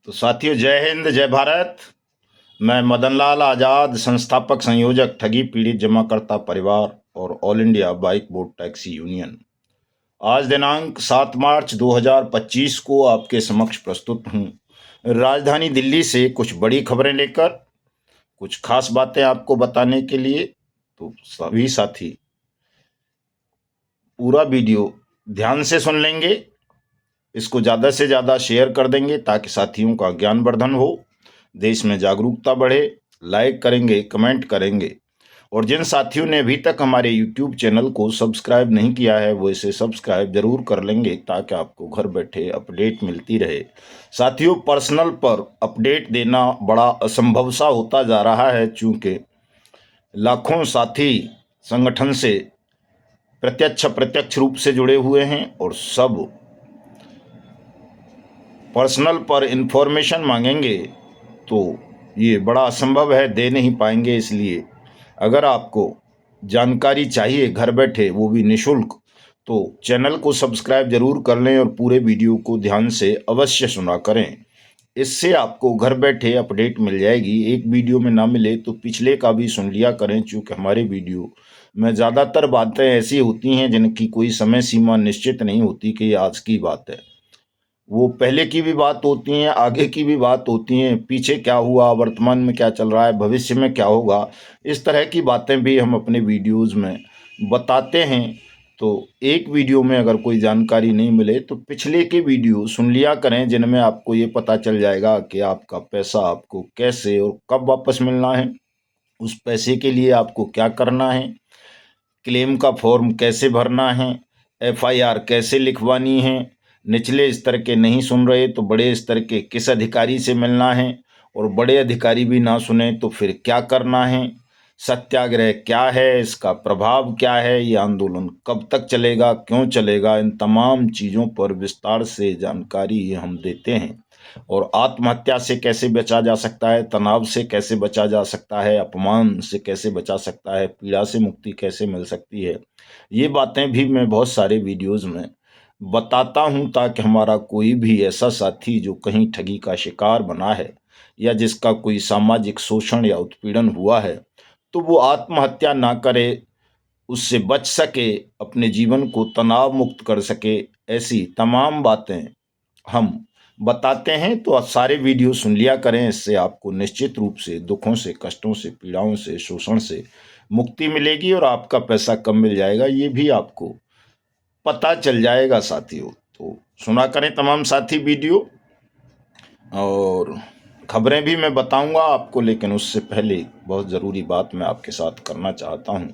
तो साथियों, जय हिंद जय भारत। मैं मदन लाल आज़ाद, संस्थापक संयोजक ठगी पीड़ित जमाकर्ता परिवार और all India bike board taxi union, आज दिनांक 7 मार्च 2025 को आपके समक्ष प्रस्तुत हूँ राजधानी दिल्ली से कुछ बड़ी खबरें लेकर, कुछ खास बातें आपको बताने के लिए। तो सभी साथी पूरा वीडियो ध्यान से सुन लेंगे, इसको ज़्यादा से ज़्यादा शेयर कर देंगे ताकि साथियों का ज्ञानवर्धन हो, देश में जागरूकता बढ़े। लाइक करेंगे, कमेंट करेंगे, और जिन साथियों ने अभी तक हमारे YouTube चैनल को सब्सक्राइब नहीं किया है वो इसे सब्सक्राइब जरूर कर लेंगे ताकि आपको घर बैठे अपडेट मिलती रहे। साथियों, पर्सनल पर अपडेट देना बड़ा असंभव सा होता जा रहा है, चूँकि लाखों साथी संगठन से प्रत्यक्ष रूप से जुड़े हुए हैं और सब पर्सनल पर इंफॉर्मेशन मांगेंगे तो ये बड़ा असंभव है, दे नहीं पाएंगे। इसलिए अगर आपको जानकारी चाहिए घर बैठे, वो भी निशुल्क, तो चैनल को सब्सक्राइब जरूर कर लें और पूरे वीडियो को ध्यान से अवश्य सुना करें। इससे आपको घर बैठे अपडेट मिल जाएगी। एक वीडियो में ना मिले तो पिछले का भी सुन लिया करें, चूँकि हमारे वीडियो में ज़्यादातर बातें ऐसी होती हैं जिनकी कोई समय सीमा निश्चित नहीं होती कि ये आज की बात है। वो पहले की भी बात होती हैं, आगे की भी बात होती हैं, पीछे क्या हुआ, वर्तमान में क्या चल रहा है, भविष्य में क्या होगा, इस तरह की बातें भी हम अपने वीडियोस में बताते हैं। तो एक वीडियो में अगर कोई जानकारी नहीं मिले तो पिछले के वीडियो सुन लिया करें, जिनमें आपको ये पता चल जाएगा कि आपका पैसा आपको कैसे और कब वापस मिलना है, उस पैसे के लिए आपको क्या करना है, क्लेम का फॉर्म कैसे भरना है, FIR कैसे लिखवानी है, निचले स्तर के नहीं सुन रहे तो बड़े स्तर के किस अधिकारी से मिलना है, और बड़े अधिकारी भी ना सुने तो फिर क्या करना है, सत्याग्रह क्या है, इसका प्रभाव क्या है, ये आंदोलन कब तक चलेगा, क्यों चलेगा, इन तमाम चीज़ों पर विस्तार से जानकारी हम देते हैं। और आत्महत्या से कैसे बचा जा सकता है, तनाव से कैसे बचा जा सकता है, अपमान से कैसे बचा सकता है, पीड़ा से मुक्ति कैसे मिल सकती है, ये बातें भी मैं बहुत सारे वीडियोस में बताता हूं, ताकि हमारा कोई भी ऐसा साथी जो कहीं ठगी का शिकार बना है या जिसका कोई सामाजिक शोषण या उत्पीड़न हुआ है तो वो आत्महत्या ना करे, उससे बच सके, अपने जीवन को तनाव मुक्त कर सके। ऐसी तमाम बातें हम बताते हैं, तो आप सारे वीडियो सुन लिया करें। इससे आपको निश्चित रूप से दुखों से, कष्टों से, पीड़ाओं से, शोषण से मुक्ति मिलेगी और आपका पैसा कब मिल जाएगा ये भी आपको पता चल जाएगा साथियों। तो सुना करें तमाम साथी वीडियो, और खबरें भी मैं बताऊंगा आपको, लेकिन उससे पहले बहुत ज़रूरी बात मैं आपके साथ करना चाहता हूं।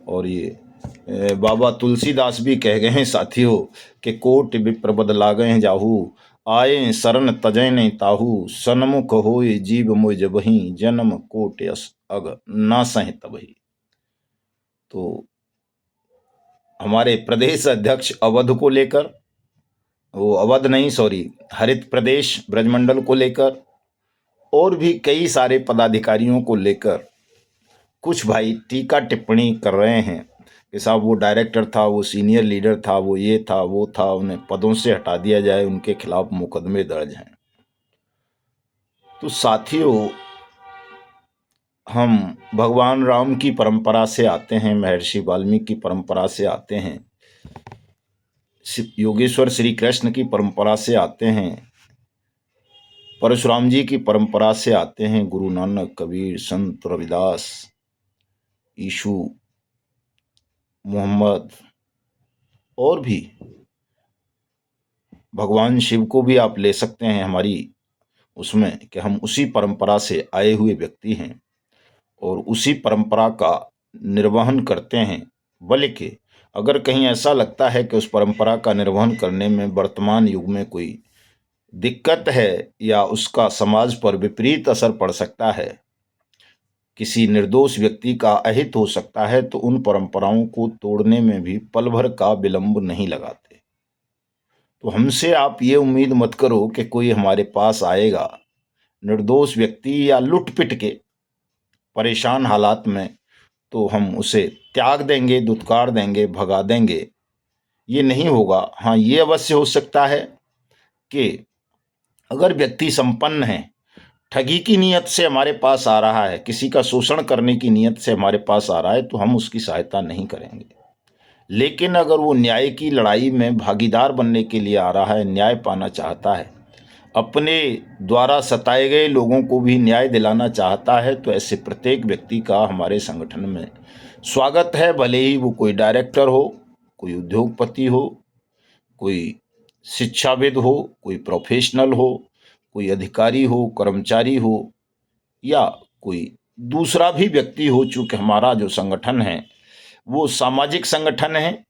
और ये बाबा तुलसीदास भी कह गए हैं साथियों कि कोट विप्र बदलागहि जाहू, आए शरण तजय नहीं ताहू, सन्मुख होय जीव मोय जबहि, जन्म कोट यस अग ना सह तबहि। तो हमारे प्रदेश अध्यक्ष अवध को लेकर, वो अवध नहीं सॉरी हरित प्रदेश ब्रजमंडल को लेकर, और भी कई सारे पदाधिकारियों को लेकर कुछ भाई टीका टिप्पणी कर रहे हैं कि साहब वो डायरेक्टर था, वो सीनियर लीडर था, वो ये था, वो था, उन्हें पदों से हटा दिया जाए, उनके खिलाफ मुकदमे दर्ज हैं। तो साथियों, हम भगवान राम की परंपरा से आते हैं, महर्षि वाल्मीकि की परंपरा से आते हैं, योगेश्वर श्री कृष्ण की परंपरा से आते हैं, परशुराम जी की परंपरा से आते हैं, गुरु नानक, कबीर, संत रविदास, यीशु, मोहम्मद, और भी भगवान शिव को भी आप ले सकते हैं हमारी उसमें, कि हम उसी परंपरा से आए हुए व्यक्ति हैं और उसी परंपरा का निर्वहन करते हैं। बल्कि अगर कहीं ऐसा लगता है कि उस परंपरा का निर्वहन करने में वर्तमान युग में कोई दिक्कत है या उसका समाज पर विपरीत असर पड़ सकता है, किसी निर्दोष व्यक्ति का अहित हो सकता है, तो उन परंपराओं को तोड़ने में भी पल भर का विलंब नहीं लगाते। तो हमसे आप ये उम्मीद मत करो कि कोई हमारे पास आएगा निर्दोष व्यक्ति या लुट पिट के परेशान हालात में, तो हम उसे त्याग देंगे, दुत्कार देंगे, भगा देंगे, ये नहीं होगा। हाँ, ये अवश्य हो सकता है कि अगर व्यक्ति संपन्न है, ठगी की नीयत से हमारे पास आ रहा है, किसी का शोषण करने की नीयत से हमारे पास आ रहा है, तो हम उसकी सहायता नहीं करेंगे। लेकिन अगर वो न्याय की लड़ाई में भागीदार बनने के लिए आ रहा है, न्याय पाना चाहता है, अपने द्वारा सताए गए लोगों को भी न्याय दिलाना चाहता है, तो ऐसे प्रत्येक व्यक्ति का हमारे संगठन में स्वागत है। भले ही वो कोई डायरेक्टर हो, कोई उद्योगपति हो, कोई शिक्षाविद हो, कोई प्रोफेशनल हो, कोई अधिकारी हो, कर्मचारी हो, या कोई दूसरा भी व्यक्ति हो। चूंकि हमारा जो संगठन है वो सामाजिक संगठन है,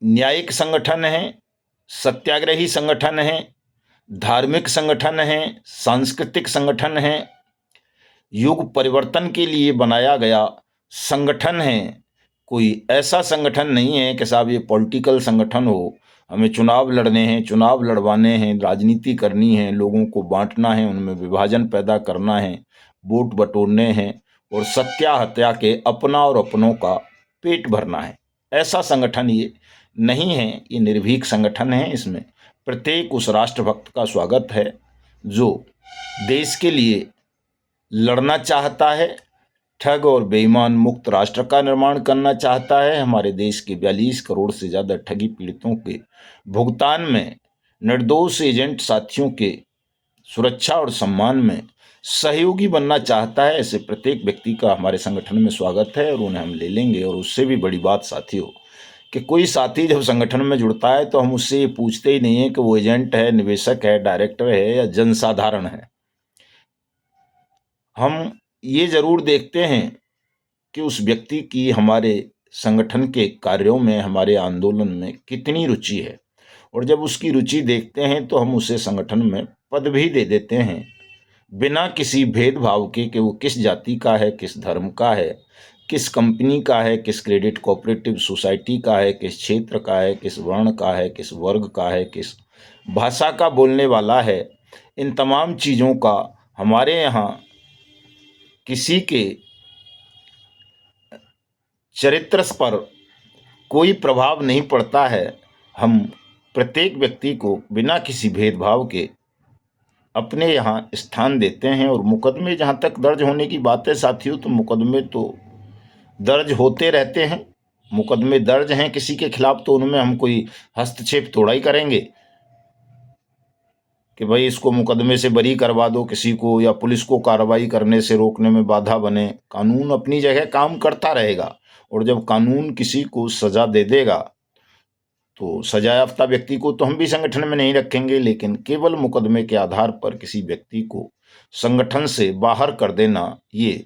न्यायिक संगठन है, सत्याग्रही संगठन है, धार्मिक संगठन है, सांस्कृतिक संगठन है, युग परिवर्तन के लिए बनाया गया संगठन है। कोई ऐसा संगठन नहीं है कि साहब ये पॉलिटिकल संगठन हो, हमें चुनाव लड़ने हैं, चुनाव लड़वाने हैं, राजनीति करनी है, लोगों को बांटना है, उनमें विभाजन पैदा करना है, वोट बटोरने हैं और सत्या हत्या के अपना और अपनों का पेट भरना है। ऐसा संगठन ये नहीं है। ये निर्भीक संगठन है। इसमें प्रत्येक उस राष्ट्रभक्त का स्वागत है जो देश के लिए लड़ना चाहता है, ठग और बेईमान मुक्त राष्ट्र का निर्माण करना चाहता है, हमारे देश के 42 करोड़ से ज़्यादा ठगी पीड़ितों के भुगतान में निर्दोष एजेंट साथियों के सुरक्षा और सम्मान में सहयोगी बनना चाहता है। ऐसे प्रत्येक व्यक्ति का हमारे संगठन में स्वागत है और उन्हें हम ले लेंगे। और उससे भी बड़ी बात साथियों कि कोई साथी जब संगठन में जुड़ता है तो हम उससे ये पूछते ही नहीं है कि वो एजेंट है, निवेशक है, डायरेक्टर है या जनसाधारण है। हम ये जरूर देखते हैं कि उस व्यक्ति की हमारे संगठन के कार्यों में, हमारे आंदोलन में कितनी रुचि है। और जब उसकी रुचि देखते हैं तो हम उसे संगठन में पद भी दे देते हैं, बिना किसी भेदभाव के कि वो किस जाति का है, किस धर्म का है, किस कंपनी का है, किस क्रेडिट कोऑपरेटिव सोसाइटी का है, किस क्षेत्र का है, किस वर्ण का है, किस वर्ग का है, किस भाषा का बोलने वाला है। इन तमाम चीज़ों का हमारे यहाँ किसी के चरित्र पर कोई प्रभाव नहीं पड़ता है। हम प्रत्येक व्यक्ति को बिना किसी भेदभाव के अपने यहाँ स्थान देते हैं। और मुकदमे जहाँ तक दर्ज होने की बात है साथियों, तो मुकदमे तो दर्ज होते रहते हैं। मुकदमे दर्ज हैं किसी के खिलाफ तो उनमें हम कोई हस्तक्षेप थोड़ा ही करेंगे कि भाई इसको मुकदमे से बरी करवा दो किसी को, या पुलिस को कार्रवाई करने से रोकने में बाधा बने। कानून अपनी जगह काम करता रहेगा और जब कानून किसी को सजा दे देगा तो सजा याफ्ता व्यक्ति को तो हम भी संगठन में नहीं रखेंगे। लेकिन केवल मुकदमे के आधार पर किसी व्यक्ति को संगठन से बाहर कर देना ये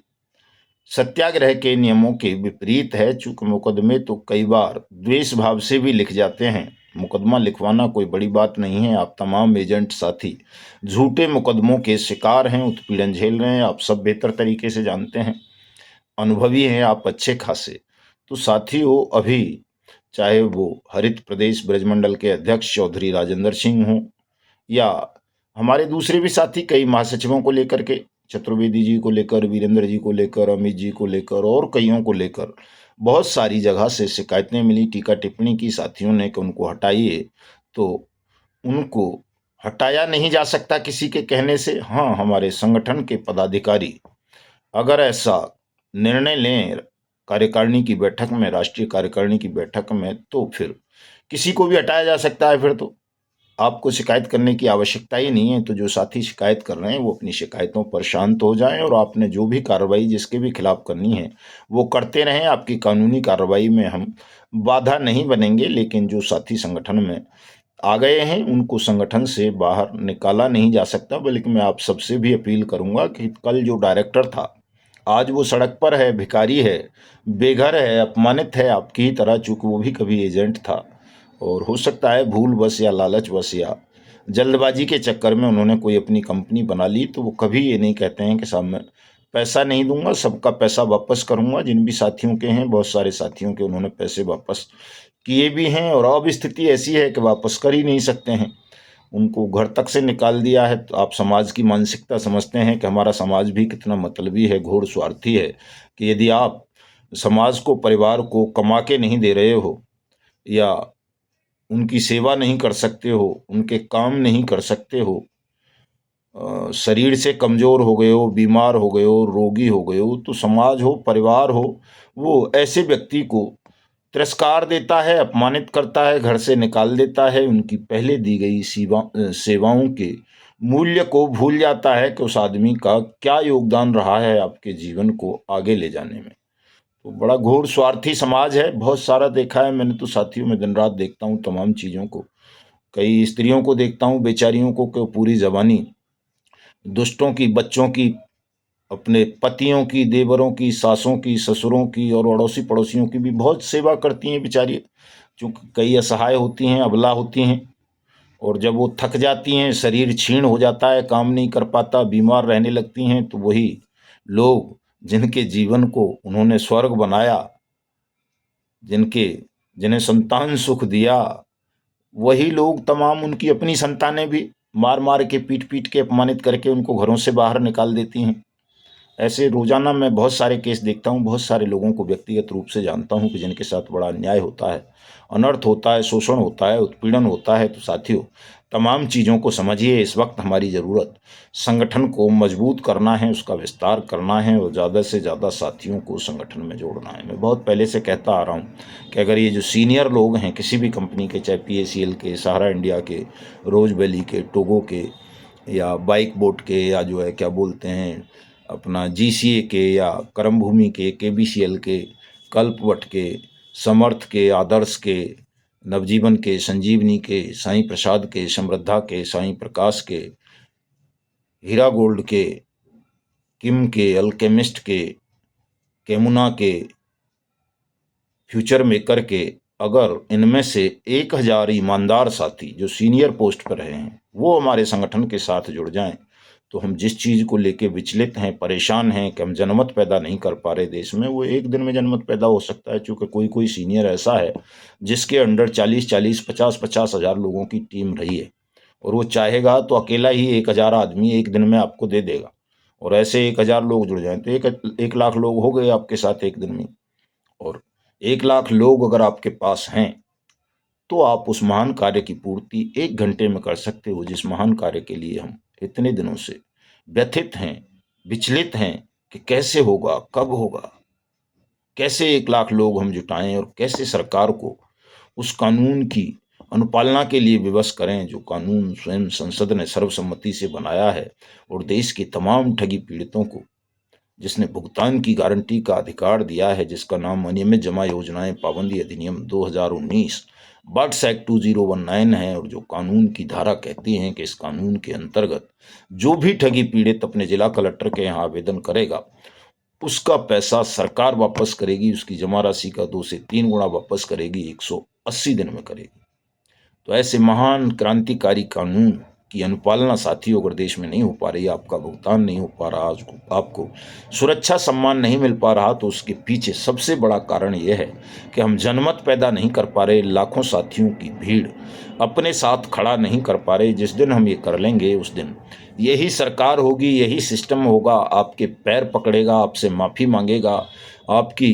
सत्याग्रह के नियमों के विपरीत है। चूंकि मुकदमे तो कई बार द्वेष भाव से भी लिख जाते हैं। मुकदमा लिखवाना कोई बड़ी बात नहीं है। आप तमाम एजेंट साथी झूठे मुकदमों के शिकार हैं, उत्पीड़न झेल रहे हैं, आप सब बेहतर तरीके से जानते हैं, अनुभवी हैं आप अच्छे खासे। तो साथियों, अभी चाहे वो हरित प्रदेश ब्रजमंडल के अध्यक्ष चौधरी राजेंद्र सिंह हों या हमारे दूसरे भी साथी कई महासचिवों को लेकर के, चतुर्वेदी जी को लेकर, वीरेंद्र जी को लेकर, अमित जी को लेकर और कईयों को लेकर बहुत सारी जगह से शिकायतें मिली, टीका टिप्पणी की साथियों ने कि उनको हटाइए। तो उनको हटाया नहीं जा सकता किसी के कहने से। हाँ, हमारे संगठन के पदाधिकारी अगर ऐसा निर्णय लें कार्यकारिणी की बैठक में, राष्ट्रीय कार्यकारिणी की बैठक में, तो फिर किसी को भी हटाया जा सकता है। फिर तो आपको शिकायत करने की आवश्यकता ही नहीं है। तो जो साथी शिकायत कर रहे हैं वो अपनी शिकायतों पर शांत हो जाएं और आपने जो भी कार्रवाई जिसके भी खिलाफ करनी है वो करते रहें। आपकी कानूनी कार्रवाई में हम बाधा नहीं बनेंगे। लेकिन जो साथी संगठन में आ गए हैं उनको संगठन से बाहर निकाला नहीं जा सकता। बल्कि मैं आप सबसे भी अपील करूंगा कि कल जो डायरेक्टर था आज वो सड़क पर है, भिखारी है, बेघर है, अपमानित है आपकी ही तरह। चूंकि वो भी कभी एजेंट था और हो सकता है भूल बस या लालच बस या जल्दबाजी के चक्कर में उन्होंने कोई अपनी कंपनी बना ली। तो वो कभी ये नहीं कहते हैं कि साहब मैं पैसा नहीं दूंगा, सबका पैसा वापस करूंगा। जिन भी साथियों के हैं, बहुत सारे साथियों के उन्होंने पैसे वापस किए भी हैं और अब स्थिति ऐसी है कि वापस कर ही नहीं सकते हैं। उनको घर तक से निकाल दिया है। तो आप समाज की मानसिकता समझते हैं कि हमारा समाज भी कितना मतलबी है, घोर स्वार्थी है, कि यदि आप समाज को, परिवार को कमा के नहीं दे रहे हो या उनकी सेवा नहीं कर सकते हो, उनके काम नहीं कर सकते हो, शरीर से कमज़ोर हो गए हो, बीमार हो गए हो, रोगी हो गए हो, तो समाज हो, परिवार हो, वो ऐसे व्यक्ति को तिरस्कार देता है, अपमानित करता है, घर से निकाल देता है, उनकी पहले दी गई सेवाओं के मूल्य को भूल जाता है कि उस आदमी का क्या योगदान रहा है आपके जीवन को आगे ले जाने में। तो बड़ा घोर स्वार्थी समाज है, बहुत सारा देखा है मैंने, तो साथियों में दिन रात देखता हूँ तमाम चीज़ों को। कई स्त्रियों को देखता हूँ बेचारियों को कि पूरी जवानी दुष्टों की, बच्चों की, अपने पतियों की, देवरों की, सासों की, ससुरों की और अड़ोसी पड़ोसियों की भी बहुत सेवा करती हैं बेचारी, क्योंकि कई असहाय होती हैं, अबला होती हैं, और जब वो थक जाती हैं, शरीर क्षीण हो जाता है, काम नहीं कर पाता, बीमार रहने लगती हैं, तो वही लोग जिनके जीवन को उन्होंने स्वर्ग बनाया, जिनके जिन्हें संतान सुख दिया, वही लोग तमाम उनकी अपनी संतानें भी मार मार के, पीट पीट के, अपमानित करके उनको घरों से बाहर निकाल देती हैं। ऐसे रोजाना मैं बहुत सारे केस देखता हूँ, बहुत सारे लोगों को व्यक्तिगत रूप से जानता हूँ कि जिनके साथ बड़ा अन्याय होता है, अनर्थ होता है, शोषण होता है, उत्पीड़न होता है। तो साथियों, तमाम चीज़ों को समझिए। इस वक्त हमारी ज़रूरत संगठन को मजबूत करना है, उसका विस्तार करना है और ज़्यादा से ज़्यादा साथियों को संगठन में जोड़ना है। मैं बहुत पहले से कहता आ रहा हूँ कि अगर ये जो सीनियर लोग हैं किसी भी कंपनी के, चाहे PACL के, सहारा इंडिया के, रोज वैली के, टोगो के, या बाइक बोट के, या जो है क्या बोलते हैं अपना GCA के, या कर्म भूमि के, KBCL के, कल्पवट के, समर्थ के, आदर्श के, नवजीवन के, संजीवनी के, साईं प्रसाद के, समृद्धा के, साईं प्रकाश के, हीरा गोल्ड के, किम के, अल्केमिस्ट के, केमुना के, फ्यूचर मेकर के, अगर इनमें से 1000 ईमानदार साथी जो सीनियर पोस्ट पर रहे हैं वो हमारे संगठन के साथ जुड़ जाएं, तो हम जिस चीज़ को लेके विचलित हैं, परेशान हैं कि हम जनमत पैदा नहीं कर पा रहे देश में, वो एक दिन में जनमत पैदा हो सकता है। चूँकि कोई कोई सीनियर ऐसा है जिसके अंडर 40-40, 50-50 हज़ार लोगों की टीम रही है, और वो चाहेगा तो अकेला ही 1000 आदमी एक दिन में आपको दे देगा, और ऐसे 1000 लोग जुड़ जाएं तो 1 लाख लोग हो गए आपके साथ एक दिन में। और 1 लाख लोग अगर आपके पास हैं तो आप उस महान कार्य की पूर्ति 1 घंटे में कर सकते हो, जिस महान कार्य के लिए हम इतने दिनों से व्यथित हैं, विचलित हैं कि कैसे होगा, कब होगा, कैसे 1 लाख लोग हम जुटाएं और कैसे सरकार को उस कानून की अनुपालना के लिए विवश करें जो कानून स्वयं संसद ने सर्वसम्मति से बनाया है, और देश के तमाम ठगी पीड़ितों को जिसने भुगतान की गारंटी का अधिकार दिया है, जिसका नाम अनियमित जमा योजनाएं पाबंदी अधिनियम 2019 बट्स एक्ट 2019 है, और जो कानून की धारा कहती है कि इस कानून के अंतर्गत जो भी ठगी पीड़ित अपने जिला कलेक्टर के यहाँ आवेदन करेगा उसका पैसा सरकार वापस करेगी, उसकी जमा राशि का 2 से 3 गुना वापस करेगी, 180 दिन में करेगी। तो ऐसे महान क्रांतिकारी कानून की अनुपालना साथियों अगर देश में नहीं हो पा रही, आपका भुगतान नहीं हो पा रहा, आपको सुरक्षा सम्मान नहीं मिल पा रहा, तो उसके पीछे सबसे बड़ा कारण यह है कि हम जनमत पैदा नहीं कर पा रहे, लाखों साथियों की भीड़ अपने साथ खड़ा नहीं कर पा रहे। जिस दिन हम ये कर लेंगे उस दिन यही सरकार होगी, यही सिस्टम होगा, आपके पैर पकड़ेगा, आपसे माफ़ी मांगेगा, आपकी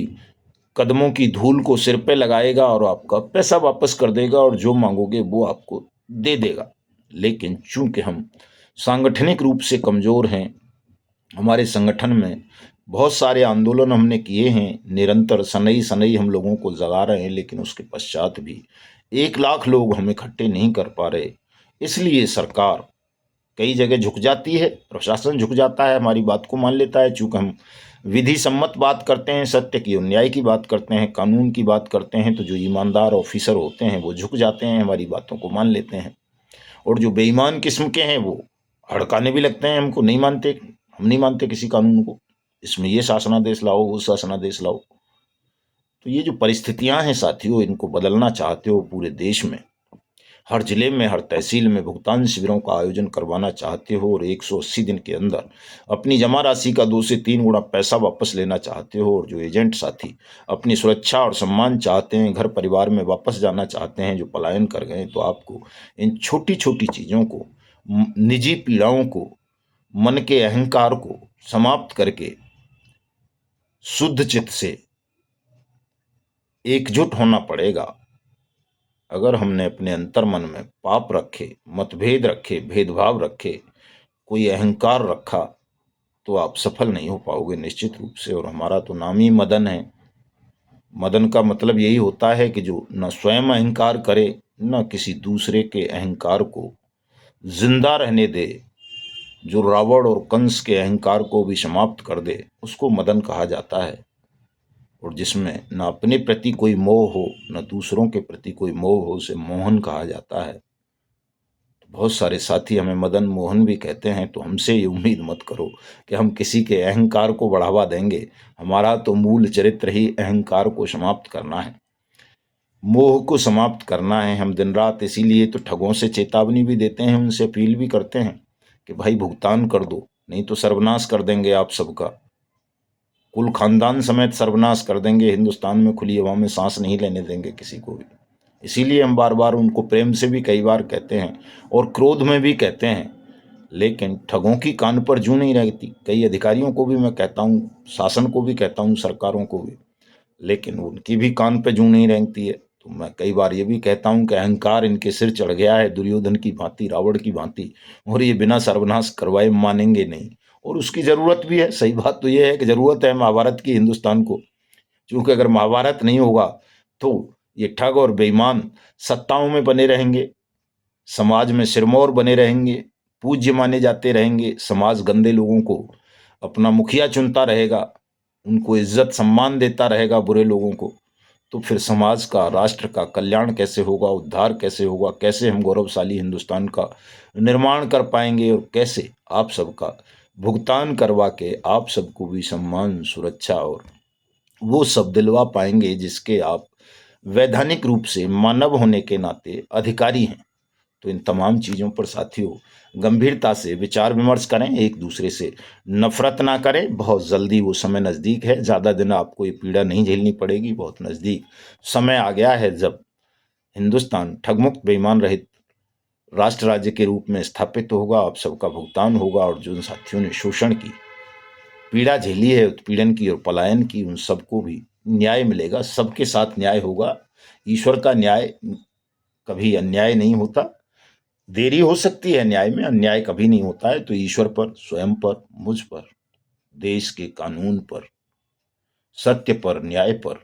कदमों की धूल को सिर पे लगाएगा और आपका पैसा वापस कर देगा, और जो मांगोगे वो आपको दे देगा। लेकिन चूंकि हम सांगठनिक रूप से कमज़ोर हैं, हमारे संगठन में बहुत सारे आंदोलन हमने किए हैं, निरंतर सनई सनई हम लोगों को जगा रहे हैं, लेकिन उसके पश्चात भी 1 लाख लोग हम इकट्ठे नहीं कर पा रहे। इसलिए सरकार कई जगह झुक जाती है, प्रशासन झुक जाता है, हमारी बात को मान लेता है। चूँकि हम विधि सम्मत बात करते हैं, सत्य की और न्याय की बात करते हैं, कानून की बात करते हैं, तो जो ईमानदार ऑफिसर होते हैं वो झुक जाते हैं, हमारी बातों को मान लेते हैं, और जो बेईमान किस्म के हैं वो हड़काने भी लगते हैं हमको, नहीं मानते, हम नहीं मानते किसी कानून को, इसमें ये शासनादेश लाओ, वो शासनादेश लाओ। तो ये जो परिस्थितियां हैं साथियों, इनको बदलना चाहते हो पूरे देश में, हर जिले में, हर तहसील में भुगतान शिविरों का आयोजन करवाना चाहते हो, और 180 दिन के अंदर अपनी जमा राशि का 2 से 3 गुना पैसा वापस लेना चाहते हो, और जो एजेंट साथी अपनी सुरक्षा और सम्मान चाहते हैं, घर परिवार में वापस जाना चाहते हैं, जो पलायन कर गए, तो आपको इन छोटी छोटी चीज़ों को, निजी पीड़ाओं को, मन के अहंकार को समाप्त करके शुद्ध चित्त से एकजुट होना पड़ेगा। अगर हमने अपने अंतर्मन में पाप रखे, मतभेद रखे, भेदभाव रखे, कोई अहंकार रखा, तो आप सफल नहीं हो पाओगे निश्चित रूप से। और हमारा तो नाम ही मदन है। मदन का मतलब यही होता है कि जो न स्वयं अहंकार करे, न किसी दूसरे के अहंकार को जिंदा रहने दे, जो रावण और कंस के अहंकार को भी समाप्त कर दे, उसको मदन कहा जाता है। और जिसमें न अपने प्रति कोई मोह हो, न दूसरों के प्रति कोई मोह हो, उसे मोहन कहा जाता है। तो बहुत सारे साथी हमें मदन मोहन भी कहते हैं, तो हमसे ये उम्मीद मत करो कि हम किसी के अहंकार को बढ़ावा देंगे। हमारा तो मूल चरित्र ही अहंकार को समाप्त करना है, मोह को समाप्त करना है। हम दिन रात इसीलिए तो ठगों से चेतावनी भी देते हैं, उनसे अपील भी करते हैं कि भाई भुगतान कर दो, नहीं तो सर्वनाश कर देंगे आप सबका, कुल खानदान समेत सर्वनाश कर देंगे। हिंदुस्तान में खुली हवा में सांस नहीं लेने देंगे किसी को भी। इसीलिए हम बार बार उनको प्रेम से भी कई बार कहते हैं और क्रोध में भी कहते हैं, लेकिन ठगों की कान पर जूं नहीं रहती। कई अधिकारियों को भी मैं कहता हूँ, शासन को भी कहता हूँ, सरकारों को भी, लेकिन उनकी भी कान पे जूं नहीं रेंगती है। तो मैं कई बार ये भी कहता हूं कि अहंकार इनके सिर चढ़ गया है, दुर्योधन की भांति, रावण की भांति, और ये बिना सर्वनाश करवाए मानेंगे नहीं। और उसकी जरूरत भी है। सही बात तो ये है कि जरूरत है महाभारत की हिंदुस्तान को, क्योंकि अगर महाभारत नहीं होगा तो ये ठग और बेईमान सत्ताओं में बने रहेंगे, समाज में सिरमौर बने रहेंगे, पूज्य माने जाते रहेंगे। समाज गंदे लोगों को अपना मुखिया चुनता रहेगा, उनको इज्जत सम्मान देता रहेगा, बुरे लोगों को। तो फिर समाज का, राष्ट्र का कल्याण कैसे होगा, उद्धार कैसे होगा, कैसे हम गौरवशाली हिंदुस्तान का निर्माण कर पाएंगे, और कैसे आप सबका भुगतान करवा के आप सबको भी सम्मान, सुरक्षा और वो सब दिलवा पाएंगे जिसके आप वैधानिक रूप से मानव होने के नाते अधिकारी हैं। तो इन तमाम चीज़ों पर साथियों गंभीरता से विचार विमर्श करें, एक दूसरे से नफरत ना करें। बहुत जल्दी वो समय नज़दीक है, ज़्यादा दिन आपको ये पीड़ा नहीं झेलनी पड़ेगी। बहुत नज़दीक समय आ गया है जब हिंदुस्तान ठगमुक्त बेईमान रहित राष्ट्र राज्य के रूप में स्थापित होगा, आप सबका भुगतान होगा, और जो साथियों ने शोषण की पीड़ा झेली है, उत्पीड़न की और पलायन की, उन सबको भी न्याय मिलेगा। सबके साथ न्याय होगा। ईश्वर का न्याय कभी अन्याय नहीं होता। देरी हो सकती है न्याय में, अन्याय कभी नहीं होता है। तो ईश्वर पर, स्वयं पर, मुझ पर, देश के कानून पर, सत्य पर, न्याय पर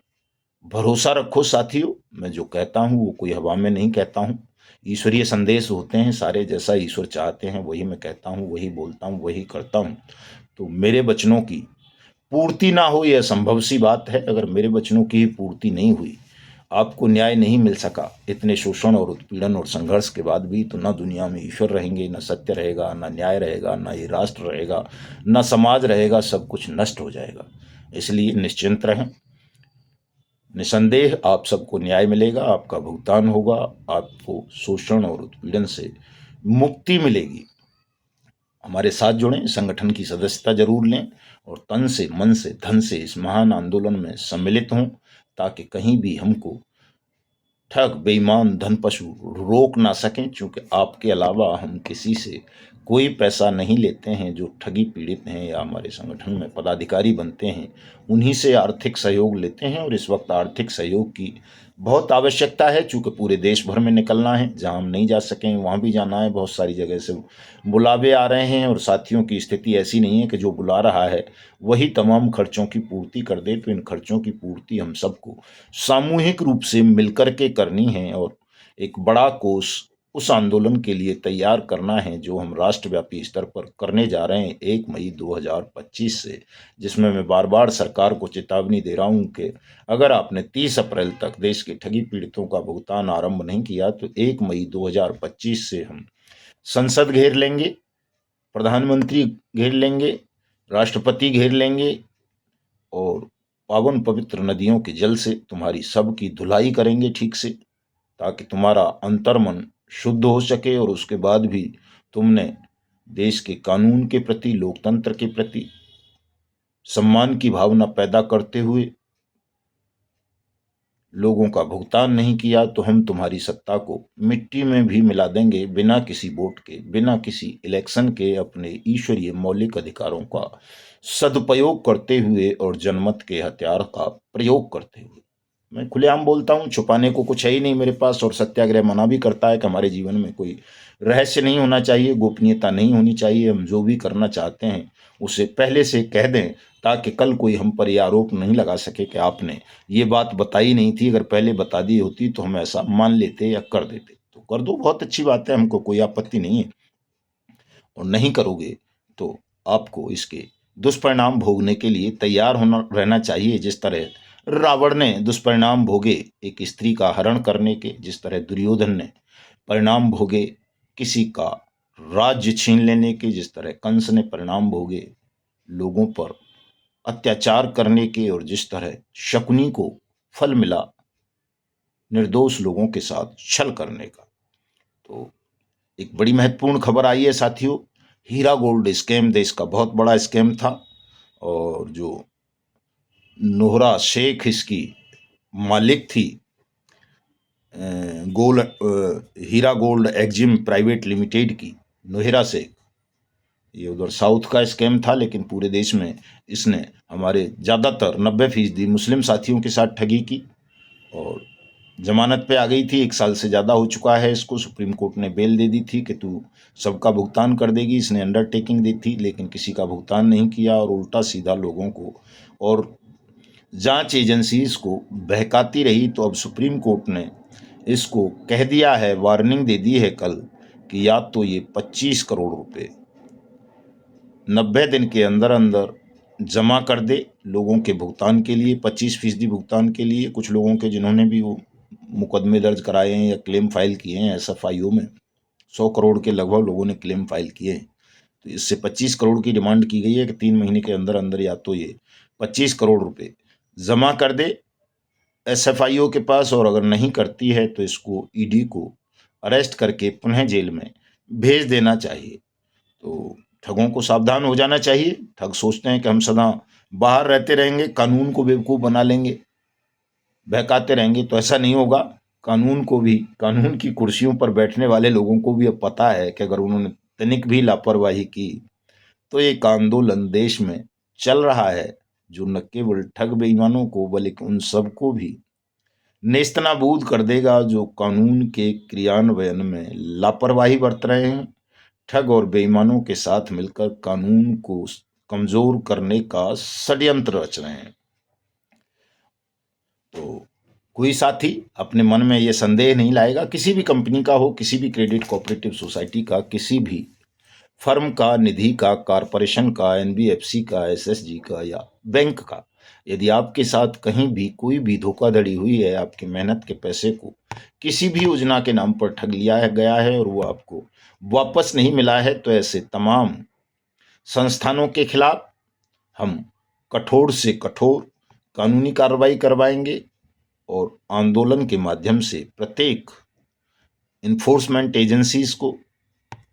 भरोसा रखो साथियों। मैं जो कहता हूं वो कोई हवा में नहीं कहता हूं, ईश्वरीय संदेश होते हैं सारे। जैसा ईश्वर चाहते हैं वही मैं कहता हूं, वही बोलता हूं, वही करता हूं। तो मेरे वचनों की पूर्ति ना हो, यह संभव सी बात है। अगर मेरे वचनों की ही पूर्ति नहीं हुई, आपको न्याय नहीं मिल सका, इतने शोषण और उत्पीड़न और संघर्ष के बाद भी, तो ना दुनिया में ईश्वर रहेंगे, ना सत्य रहेगा, ना न्याय रहेगा, ना ये राष्ट्र रहेगा, ना समाज रहेगा। सब कुछ नष्ट हो जाएगा। इसलिए निश्चिंत रहें, निसंदेह आप सबको न्याय मिलेगा, आपका भुगतान होगा, आपको शोषण और उत्पीड़न से मुक्ति मिलेगी। हमारे साथ जुड़ें, संगठन की सदस्यता जरूर लें, और तन से, मन से, धन से इस महान आंदोलन में सम्मिलित हों, ताकि कहीं भी हमको ठग, बेईमान, धनपशु रोक ना सकें। क्योंकि आपके अलावा हम किसी से कोई पैसा नहीं लेते हैं। जो ठगी पीड़ित हैं या हमारे संगठन में पदाधिकारी बनते हैं, उन्हीं से आर्थिक सहयोग लेते हैं। और इस वक्त आर्थिक सहयोग की बहुत आवश्यकता है, चूँकि पूरे देश भर में निकलना है। जहाँ हम नहीं जा सकें वहाँ भी जाना है। बहुत सारी जगह से बुलावे आ रहे हैं, और साथियों की स्थिति ऐसी नहीं है कि जो बुला रहा है वही तमाम खर्चों की पूर्ति कर दे। तो इन खर्चों की पूर्ति हम सबको सामूहिक रूप से मिलकर के करनी है, और एक बड़ा कोष उस आंदोलन के लिए तैयार करना है जो हम राष्ट्रव्यापी स्तर पर करने जा रहे हैं 1 मई 2025 से। जिसमें मैं बार बार सरकार को चेतावनी दे रहा हूं कि अगर आपने 30 अप्रैल तक देश के ठगी पीड़ितों का भुगतान आरंभ नहीं किया, तो 1 मई 2025 से हम संसद घेर लेंगे, प्रधानमंत्री घेर लेंगे, राष्ट्रपति घेर लेंगे, और पावन पवित्र नदियों के जल से तुम्हारी सबकी धुलाई करेंगे ठीक से, ताकि तुम्हारा अंतर्मन शुद्ध हो सके। और उसके बाद भी तुमने देश के कानून के प्रति, लोकतंत्र के प्रति सम्मान की भावना पैदा करते हुए लोगों का भुगतान नहीं किया, तो हम तुम्हारी सत्ता को मिट्टी में भी मिला देंगे, बिना किसी वोट के, बिना किसी इलेक्शन के, अपने ईश्वरीय मौलिक अधिकारों का सदुपयोग करते हुए और जनमत के हथियार का प्रयोग करते हुए। मैं खुलेआम बोलता हूँ, छुपाने को कुछ है ही नहीं मेरे पास। और सत्याग्रह मना भी करता है कि हमारे जीवन में कोई रहस्य नहीं होना चाहिए, गोपनीयता नहीं होनी चाहिए। हम जो भी करना चाहते हैं उसे पहले से कह दें, ताकि कल कोई हम पर यह आरोप नहीं लगा सके कि आपने ये बात बताई नहीं थी। अगर पहले बता दी होती तो हम ऐसा मान लेते या कर देते। तो कर दो, बहुत अच्छी बात है, हमको कोई आपत्ति नहीं है। और नहीं करोगे तो आपको इसके दुष्परिणाम भोगने के लिए तैयार होना रहना चाहिए। जिस तरह रावण ने दुष्परिणाम भोगे एक स्त्री का हरण करने के, जिस तरह दुर्योधन ने परिणाम भोगे किसी का राज्य छीन लेने के, जिस तरह कंस ने परिणाम भोगे लोगों पर अत्याचार करने के, और जिस तरह शकुनी को फल मिला निर्दोष लोगों के साथ छल करने का। तो एक बड़ी महत्वपूर्ण खबर आई है साथियों, हीरा गोल्ड स्कैम देश का बहुत बड़ा स्कैम था। और जो नोहरा शेख इसकी मालिक थी, हीरा गोल्ड एक्जिम प्राइवेट लिमिटेड की, नोहरा शेख, ये उधर साउथ का स्कैम था, लेकिन पूरे देश में इसने हमारे ज़्यादातर 90% मुस्लिम साथियों के साथ ठगी की। और जमानत पे आ गई थी, 1 साल से ज़्यादा हो चुका है इसको। सुप्रीम कोर्ट ने बेल दे दी थी कि तू सबका भुगतान कर देगी। इसने अंडरटेकिंग दी थी, लेकिन किसी का भुगतान नहीं किया, और उल्टा सीधा लोगों को और जांच एजेंसीज को बहकाती रही। तो अब सुप्रीम कोर्ट ने इसको कह दिया है, वार्निंग दे दी है कल, कि या तो ये 25 करोड़ रुपए 90 दिन के अंदर अंदर जमा कर दे लोगों के भुगतान के लिए, 25% भुगतान के लिए। कुछ लोगों के जिन्होंने भी वो मुकदमे दर्ज कराए हैं या क्लेम फाइल किए हैं SFIO में, 100 करोड़ के लगभग लोगों ने क्लेम फाइल किए हैं। तो इससे 25 करोड़ की डिमांड की गई है कि 3 महीने के अंदर अंदर या तो ये 25 करोड़ रुपए जमा कर दे SFIO के पास, और अगर नहीं करती है तो इसको ED को अरेस्ट करके पुनः जेल में भेज देना चाहिए। तो ठगों को सावधान हो जाना चाहिए। ठग सोचते हैं कि हम सदा बाहर रहते रहेंगे, कानून को बेवकूफ़ बना लेंगे, बहकाते रहेंगे, तो ऐसा नहीं होगा। कानून को भी, कानून की कुर्सियों पर बैठने वाले लोगों को भी अब पता है कि अगर उन्होंने तनिक भी लापरवाही की तो एक आंदोलन देश में चल रहा है, जो न केवल ठग बेईमानों को बल्कि उन सबको भी नेस्तनाबूद कर देगा जो कानून के क्रियान्वयन में लापरवाही बरत रहे हैं, ठग और बेईमानों के साथ मिलकर कानून को कमजोर करने का षड्यंत्र रच रहे हैं। तो कोई साथी अपने मन में ये संदेह नहीं लाएगा, किसी भी कंपनी का हो, किसी भी क्रेडिट कोऑपरेटिव सोसाइटी का, किसी भी फर्म का, निधि का, कारपोरेशन का, NBFC का, SSG का या बैंक का, यदि आपके साथ कहीं भी कोई भी धोखाधड़ी हुई है, आपकी मेहनत के पैसे को किसी भी योजना के नाम पर ठग लिया गया है और वो आपको वापस नहीं मिला है, तो ऐसे तमाम संस्थानों के खिलाफ हम कठोर से कठोर कानूनी कार्रवाई करवाएंगे। और आंदोलन के माध्यम से प्रत्येक इन्फोर्समेंट एजेंसीज को,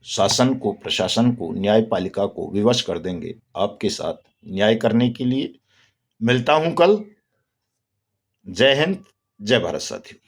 शासन को, प्रशासन को, न्यायपालिका को विवश कर देंगे आपके साथ न्याय करने के लिए। मिलता हूं कल। जय हिंद, जय भारत साथियों।